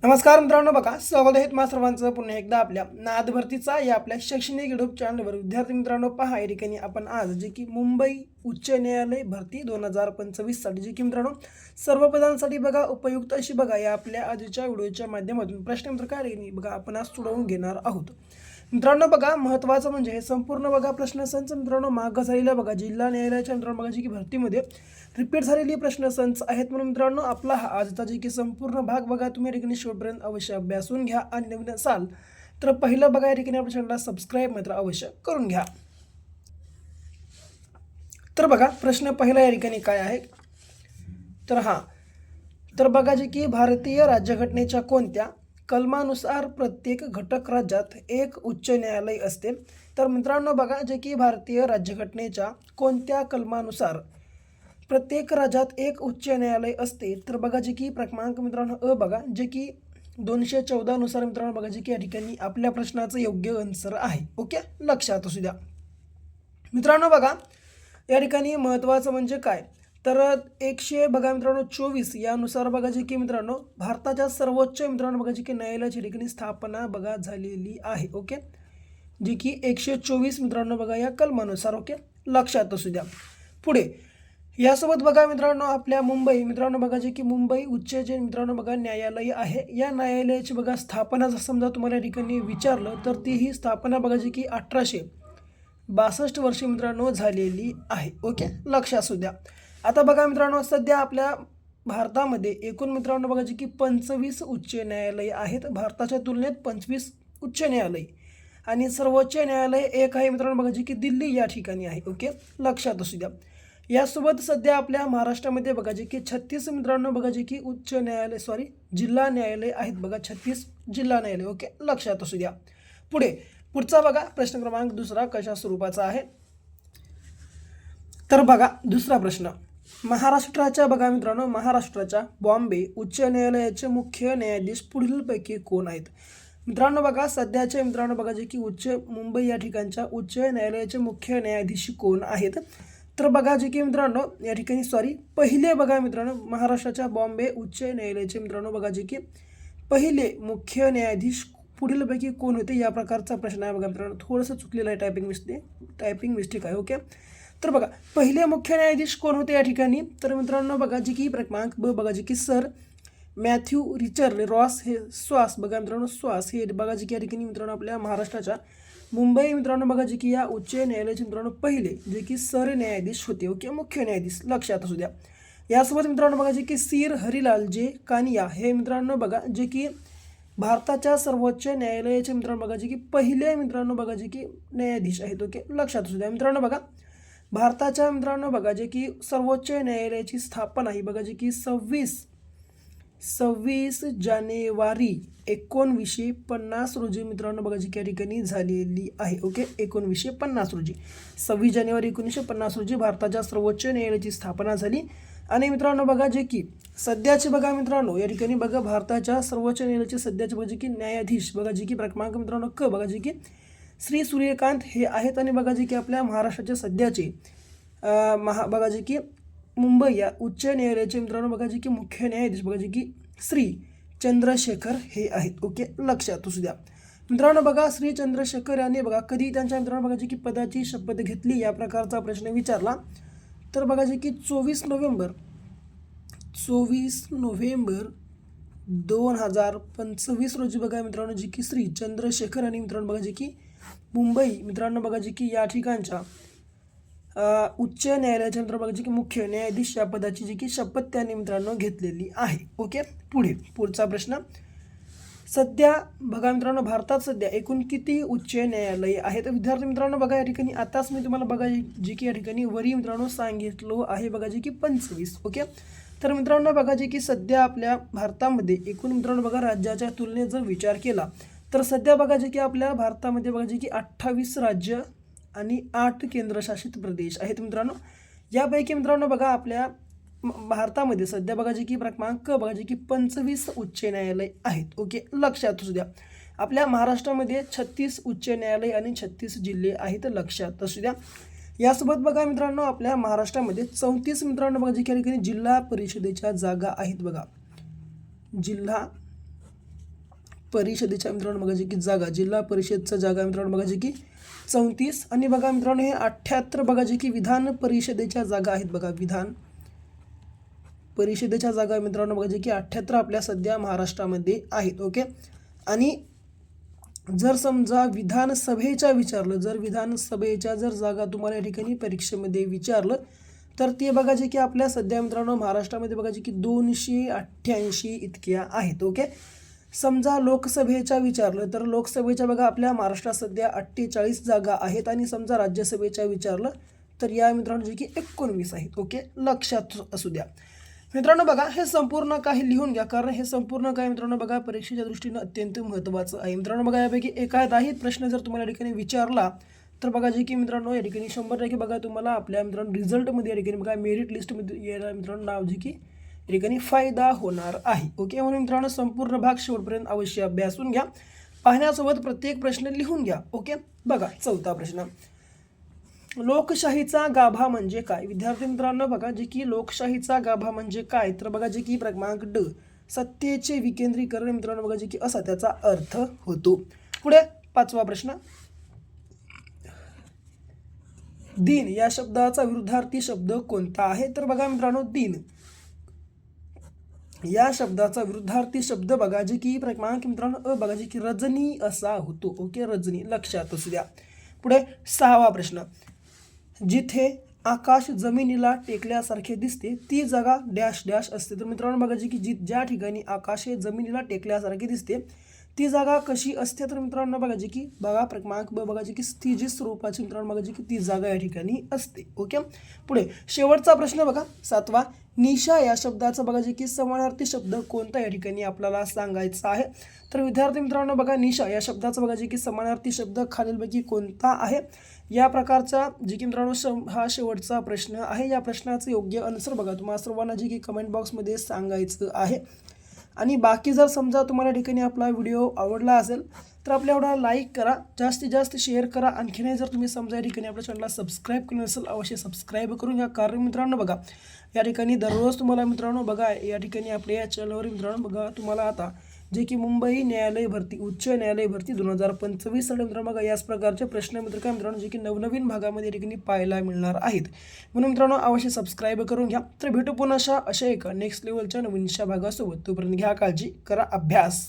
नमस्कार मित्रांनो, बघा स्वागत आहे तुम्हा सर्वांचं पुन्हा एकदा आपल्या नाद भरतीचा या आपल्या शैक्षणिक यूट्यूब चॅनलवर. विद्यार्थी मित्रांनो, पहा या ठिकाणी आपण आज जे की मुंबई उच्च न्यायालय भरती 2025 साठी जे की मित्रांनो सर्व पदांसाठी बघा उपयुक्त अशी बघा या आपल्या आजच्या व्हिडिओच्या माध्यमातून प्रश्नपत्र काय बघा आपण आज सोडवून घेणार आहोत. मित्रांनो बघा, महत्त्वाचं म्हणजे हे संपूर्ण बघा प्रश्नसंच मित्रांनो मागं झालेल्या बघा जिल्हा न्यायालयाच्या मित्रांनो बघा जी की भरतीमध्ये रिपीट झालेली प्रश्नसंच आहेत. म्हणून मित्रांनो आपला हा आजचा जे की संपूर्ण भाग बघा तुम्ही या ठिकाणी शेवटपर्यंत अवश्य अभ्यासून घ्या. आणि नवीन असाल तर पहिलं बघा या ठिकाणी आपल्या चॅनलला सबस्क्राईब मात्र अवश्य करून घ्या. तर बघा प्रश्न पहिला या ठिकाणी काय आहे, तर बघा जे की भारतीय राज्यघटनेच्या कोणत्या कलमानुसार प्रत्येक घटक राज्यात एक उच्च न्यायालय असते. तर मित्रांनो बघा जे की भारतीय राज्यघटनेच्या कोणत्या कलमानुसार प्रत्येक राज्यात एक उच्च न्यायालय असते. तर बघा जे की क्रमांक मित्रांनो अ बघा जे की 214 नुसार मित्रांनो बघा जे की या ठिकाणी आपल्या प्रश्नाचं योग्य आन्सर आहे. ओके, लक्षात असू द्या. मित्रांनो बघा या ठिकाणी महत्त्वाचं म्हणजे काय, तर 100 बघा मित्रांनो 24 यानुसार बघा जे की मित्रांनो भारताच्या सर्वोच्च मित्रांनो बघा जे की न्यायालयाची ठिकाणी स्थापना बघा झालेली आहे. ओके, जे की 124 मित्रांनो बघा या कलमानुसार. ओके, लक्षात असू द्या. पुढे यासोबत बघा मित्रांनो आपल्या मुंबई मित्रांनो बघा जे की मुंबई उच्च जे मित्रांनो बघा न्यायालय आहे, या न्यायालयाची बघा स्थापना जर समजा तुम्हाला या ठिकाणी विचारलं तर ती ही स्थापना बघा जी की 1862 वर्षी मित्रांनो झालेली आहे. ओके, लक्ष असू द्या. आता बघा मित्रांनो सध्या आपल्या भारतामध्ये एकूण मित्रांनो बघा जी की 25 उच्च न्यायालय आहेत. भारताच्या तुलनेत 25 उच्च न्यायालय आणि सर्वोच्च न्यायालय एक आहे मित्रांनो बघा जी की दिल्ली या ठिकाणी आहे. ओके, लक्षात असू द्या. यासोबत सध्या आपल्या महाराष्ट्रामध्ये बघा जे की 36 मित्रांनो बघा जे की उच्च न्यायालय जिल्हा न्यायालय आहेत बघा, 36 जिल्हा न्यायालय. ओके, लक्षात असू द्या. पुढचा बघा प्रश्न क्रमांक दुसरा कशा स्वरूपाचा आहे, तर बघा दुसरा प्रश्न, महाराष्ट्राच्या बघा मित्रांनो महाराष्ट्राच्या बॉम्बे उच्च न्यायालयाचे मुख्य न्यायाधीश पुढीलपैकी कोण आहेत. मित्रांनो बघा सध्याचे मित्रांनो बघा जे की मुंबई या ठिकाणच्या उच्च न्यायालयाचे मुख्य न्यायाधीश कोण आहेत. तर बघा जे की मित्रांनो या ठिकाणी पहिले बघा मित्रांनो महाराष्ट्राच्या बॉम्बे उच्च न्यायालयाचे मित्रांनो बघा जे की पहिले मुख्य न्यायाधीश पुढीलपैकी कोण होते, या प्रकारचा प्रश्न आहे बघा मित्रांनो. थोडंसं चुकलेलं आहे, टायपिंग मिस्टेक आहे. ओके, तर बघा पहिले मुख्य न्यायाधीश कोण होते या ठिकाणी, तर मित्रांनो बघा जे की क्रमांक ब बघा जे की सर मॅथ्यू रिचर्ड रॉस हे श्वास बघा मित्रांनो श्वास हे बघा जे की या ठिकाणी मित्रांनो आपल्या महाराष्ट्राच्या मुंबई मित्रांनो बघा जे की या उच्च न्यायालयाचे मित्रांनो पहिले जे की सर न्यायाधीश होते. ओके, मुख्य न्यायाधीश लक्षात असू द्या. यासोबत मित्रांनो बघा जे की सीर हरिलाल जे कानिया हे मित्रांनो बघा जे की भारताच्या सर्वोच्च न्यायालयाचे मित्रांनो बघा जे की पहिले मित्रांनो बघा जे की न्यायाधीश आहेत. ओके, लक्षात असू द्या. मित्रांनो बघा भारताच्या मित्रांनो बघा जे की सर्वोच्च न्यायालयाची स्थापना ही बघा जे की 26 जानेवारी 1950 रोजी मित्रांनो बघा जी या ठिकाणी झालेली आहे. ओके, 1950 रोजी 26 जानेवारी 1950 रोजी भारताच्या सर्वोच्च न्यायालयाची स्थापना झाली. आणि मित्रांनो बघा जे की सध्याचे बघा मित्रांनो या ठिकाणी बघा भारताच्या सर्वोच्च न्यायालयाचे सध्याचे बघा जे की न्यायाधीश बघा जे की क्रमांक मित्रांनो क बघा जे की श्री सूर्यकांत हे आहेत. आणि बघा जे की आपल्या महाराष्ट्राचे सध्याचे बघा जे की मुंबई या उच्च न्यायालयाचे मित्रांनो बघा जे की मुख्य न्यायाधीश बघा जे की श्री चंद्रशेखर हे आहेत. ओके, लक्षात असू द्या. मित्रांनो बघा श्री चंद्रशेखर यांनी बघा कधी त्यांच्या मित्रांनो बघा जे की पदाची शपथ घेतली, या प्रकारचा प्रश्न विचारला. तर बघा जे की 24 नोव्हेंबर 2025 रोजी बघा मित्रांनो जे की श्री चंद्रशेखर आणि मित्रांनो बघा जे की मुंबई मित्रांनो बघा जे की या ठिकाणच्या उच्च न्यायालयाच्या मित्रांनो बघा जे की मुख्य न्यायाधीश या पदाची जी की शपथ त्यांनी मित्रांनो घेतलेली आहे. ओके, पुढचा प्रश्न, सध्या बघा मित्रांनो भारतात सध्या एकूण किती उच्च न्यायालय आहेत. विद्यार्थी मित्रांनो बघा या ठिकाणी आताच मी तुम्हाला बघा जे की या ठिकाणी वरी मित्रांनो सांगितलं आहे बघा जे की 25. ओके, तर मित्रांनो बघा जे की सध्या आपल्या भारतामध्ये एकूण मित्रांनो बघा राज्याच्या तुलनेत जर विचार केला तर सध्या बघा जे की आपल्या भारतामध्ये बघा जे की 28 राज्य आणि 8 केंद्रशासित प्रदेश आहेत. मित्रांनो यापैकी मित्रांनो बघा आपल्या भारतामध्ये सध्या बघा जे की क्रमांक बघा जे की 25 उच्च न्यायालय आहेत. ओके, लक्षात असू द्या. आपल्या महाराष्ट्रामध्ये 36 उच्च न्यायालय आणि 36 जिल्हे आहेत. लक्षात असू द्या. यासोबत बघा मित्रांनो आपल्या महाराष्ट्रामध्ये 34 मित्रांनो बघा जे की जिल्हा परिषदेच्या जागा आहेत. बघा जिल्हा परिषदेच्या मित्रांनो बघा जे की जागा, जिल्हा परिषदच्या जागा मित्रांनो बघा जे की 34. आणि बघा मित्रांनो हे 78 बघा जे की विधान परिषदेच्या जागा आहेत बघा, विधान परिषदेच्या जागा मित्रांनो बघा जे की 78 आपल्या सध्या महाराष्ट्रामध्ये आहेत. ओके. आणि जर समजा विधानसभेच्या विचारलं, जर विधानसभेच्या जर जागा तुम्हाला या ठिकाणी परीक्षेमध्ये विचारलं तर ते बघा जे की आपल्या सध्या मित्रांनो महाराष्ट्रामध्ये बघा जे की 288 इतक्या आहेत. ओके. समजा लोकसभेच्या विचारलं तर लोकसभेच्या बघा आपल्या महाराष्ट्रात सध्या 48 जागा आहेत. आणि समजा राज्यसभेच्या विचारलं तर या मित्रांनो जे की 19 आहेत. ओके, लक्षात असू द्या मित्रांनो. बघा हे संपूर्ण काही लिहून घ्या, कारण हे संपूर्ण काय मित्रांनो बघा परीक्षेच्या दृष्टीनं अत्यंत महत्त्वाचं आहे मित्रांनो. बघा यापैकी एखादाही प्रश्न जर तुम्हाला या ठिकाणी विचारला तर बघा जे की मित्रांनो या ठिकाणी 100% बघा तुम्हाला आपल्या मित्रांनो रिझल्टमध्ये या ठिकाणी बघा मेरिट लिस्टमध्ये यायला मित्रांनो नाव जे की या ठिकाणी फायदा होणार आहे. ओके, म्हणून मित्रांनो संपूर्ण भाग शेवटपर्यंत अवश्य अभ्यासून घ्या, पाहण्यासोबत प्रत्येक प्रश्न लिहून घ्या. ओके. बघा 4था प्रश्न, लोकशाहीचा गाभा म्हणजे काय? विद्यार्थी मित्रांनो बघा जे की लोकशाहीचा गाभा म्हणजे काय, तर बघा जे की क्रमांक ड, सत्तेचे विकेंद्रीकरण मित्रांनो बघा जे की असा त्याचा अर्थ होतो. पुढे 5वा प्रश्न, दिन या शब्दाचा विरुद्धार्थी शब्द कोणता आहे? तर बघा मित्रांनो दिन या शब्दाचा विरुद्धार्थी शब्द बघा जे की क्रमांक मित्रांनो बघा जे की रजनी असा होतो. ओके, रजनी, लक्षात असू द्या. पुढे 6वा प्रश्न, जिथे आकाश जमिनीला टेकल्यासारखे दिसते ती जागा डॅश डॅश असते. तर मित्रांनो बघा जे की ज्या ठिकाणी आकाश हे जमिनीला टेकल्यासारखे दिसते ती जागा कशी असते? तर मित्रांनो बघा जे की बघा क्रमांक ब बघा जे की स्थिर स्वरूपाची मित्रांनो बघा जे की ती जागा या ठिकाणी असते. ओके. पुढे शेवटचा प्रश्न बघा 7वा, निशा या शब्दाचा बघा जे की समानार्थी शब्द कोणता या ठिकाणी आपल्याला सांगायचा आहे? तर विद्यार्थी मित्रांनो बघा निशा या शब्दाचा बघा जे की समानार्थी शब्द खालीलपैकी कोणता आहे? या प्रकारचा जे की मित्रांनो हा शेवटचा प्रश्न आहे. या प्रश्नाचं योग्य आन्सर बघा तुम्हाला सर्वांना जे की कमेंट बॉक्समध्ये सांगायचं आहे. आणि बाकी जर समजा तुम्हाला या ठिकाणी आपला व्हिडिओ आवडला असेल तर आपल्या एवढा लाईक करा, जास्तीत जास्त शेअर करा. आणखीनही जर तुम्ही समजा या ठिकाणी आपल्या चॅनलला सबस्क्राईब केलं नसेल अवश्य सबस्क्राईब करून घ्या, कारण मित्रांनो बघा या ठिकाणी दररोज तुम्हाला मित्रांनो बघा या ठिकाणी आपल्या या चॅनलवर मित्रांनो बघा तुम्हाला आता जे की मुंबई न्यायालय भरती, उच्च न्यायालय भरती 2025 साठी मित्रांनो बघा याच प्रकारचे प्रश्न मित्रांनो जे की नवनवीन भागामध्ये या ठिकाणी पाहायला मिळणार आहेत. म्हणून मित्रांनो अवश्य सबस्क्राईब करून घ्या. तर भेटू पुन्हा अशा एका नेक्स्ट लेवलच्या नवीनशा भागासोबत. तोपर्यंत घ्या काळजी, करा अभ्यास.